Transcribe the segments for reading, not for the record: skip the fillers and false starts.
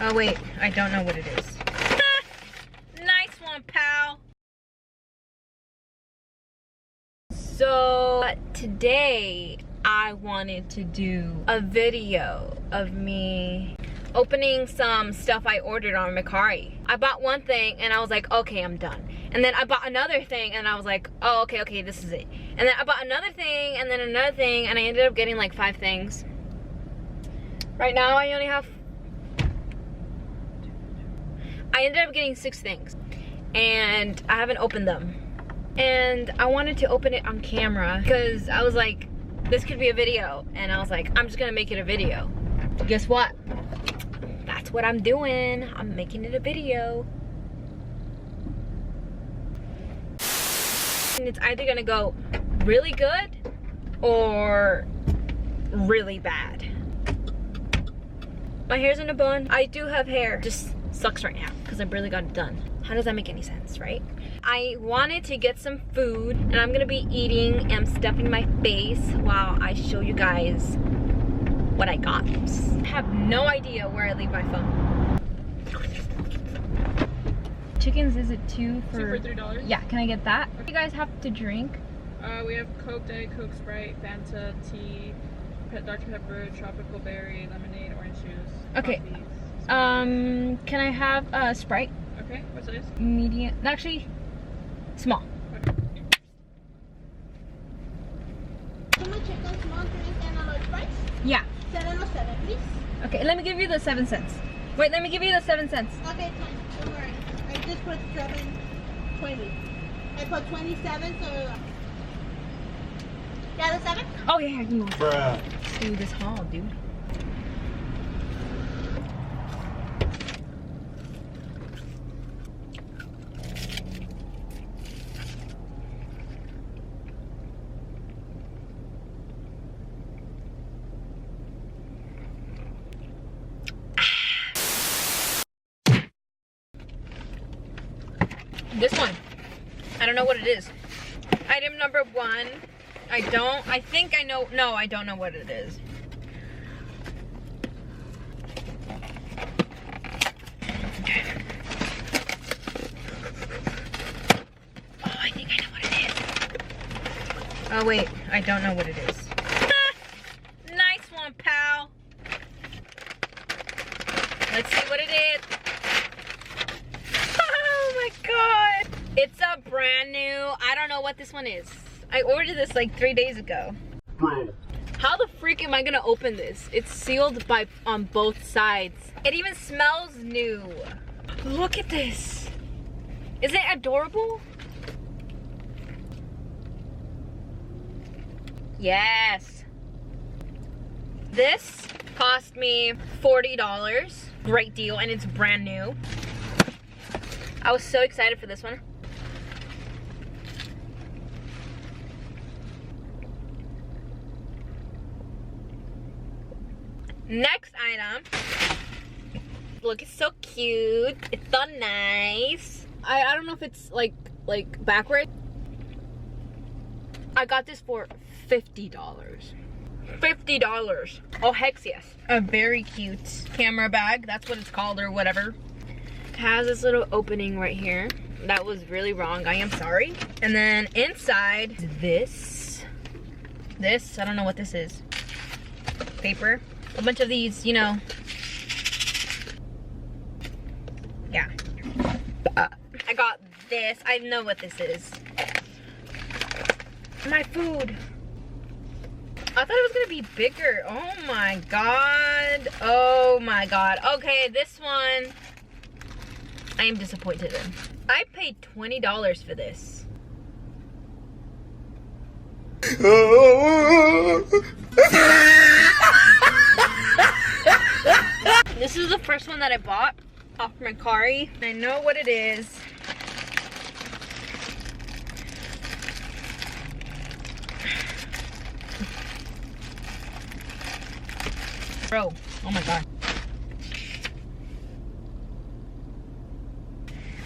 Oh wait, I don't know what it is. Nice one, pal. So today I wanted to do a video of me opening some stuff I ordered on Mercari. I bought one thing and I was like, okay, I'm done. And then I bought another thing and I was like, oh, okay, this is it. And then I bought another thing and then another thing and I ended up getting like 5 things. Right now I only have, I ended up getting 6 things and I haven't opened them. And I wanted to open it on camera because I was like, this could be a video. And I was like, I'm just gonna make it a video. Guess what? That's what I'm doing. I'm making it a video. And it's either gonna go really good or really bad. My hair's in a bun. I do have hair. Just sucks right now because I barely got it done. How does that make any sense, right? I wanted to get some food and I'm gonna be eating and stuffing my face while I show you guys what I got. I have no idea where I leave my phone. Chickens, is it 2 for $3? Yeah, can I get that? What do you guys have to drink? We have Coke, Diet Coke, Sprite, Fanta, tea, Dr. Pepper, tropical berry, lemonade, orange juice. Okay. Coffees. Can I have Sprite? Okay, what size? Medium, actually, small. Okay. Two McChickens, small drink, and a large fries. Yeah. 707, please. Okay, let me give you the 7 cents. Wait, let me give you the 7 cents. Okay, fine. Don't worry. I just put 7.20. I put 27, so. Yeah, the 7? Oh yeah, you. Bruh. Do this haul, dude. This one, I don't know what it is. Item number 1, I think I know, no, I don't know what it is. Oh, I think I know what it is. Oh wait, I don't know what it is. Nice one, pal. Let's see what it is. Oh my god. It's a brand new, I don't know what this one is. I ordered this like 3 days ago. Bro. How the freak am I gonna open this? It's sealed on both sides. It even smells new. Look at this. Isn't it adorable? Yes. This cost me $40. Great deal, and it's brand new. I was so excited for this one. Next item. Look, it's so cute. It's so nice. I don't know if it's like backward. I got this for $50. $50. Oh, heck yes. A very cute camera bag. That's what it's called or whatever. It has this little opening right here. That was really wrong. I am sorry. And then inside this, I don't know what this is. Paper. A bunch of these, you know. Yeah. I got this. I know what this is. My food. I thought it was gonna be bigger. Oh my god. Oh my god. Okay, this one I am disappointed in. I paid $20 for this. This is the first one that I bought off Mercari. I know what it is. Bro, oh my god.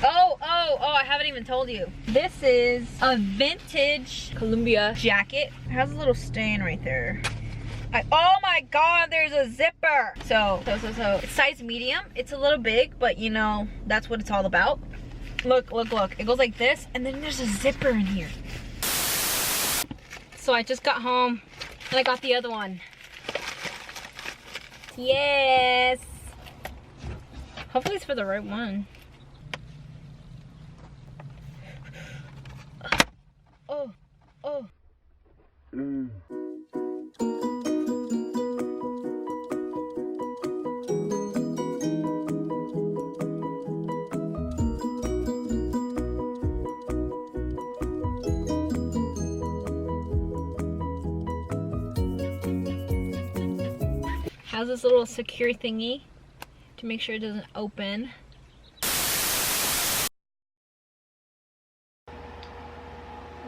Oh, I haven't even told you. This is a vintage Columbia jacket. It has a little stain right there. Oh my god, there's a zipper. So it's size medium. It's a little big, but you know, that's what it's all about. Look. It goes like this, and then there's a zipper in here. So I just got home, and I got the other one. Yes. Hopefully it's for the right one. Oh. Has this little secure thingy to make sure it doesn't open.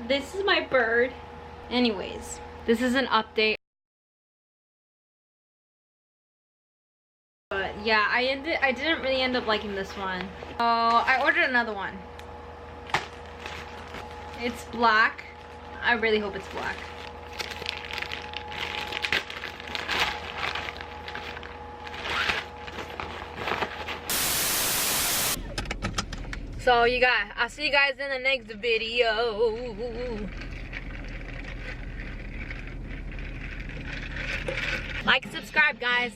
This is my bird. Anyways, this is an update. But yeah, I didn't really end up liking this one. Oh, I ordered another one. It's black. I really hope it's black. So you guys, I'll see you guys in the next video. Like and subscribe, guys.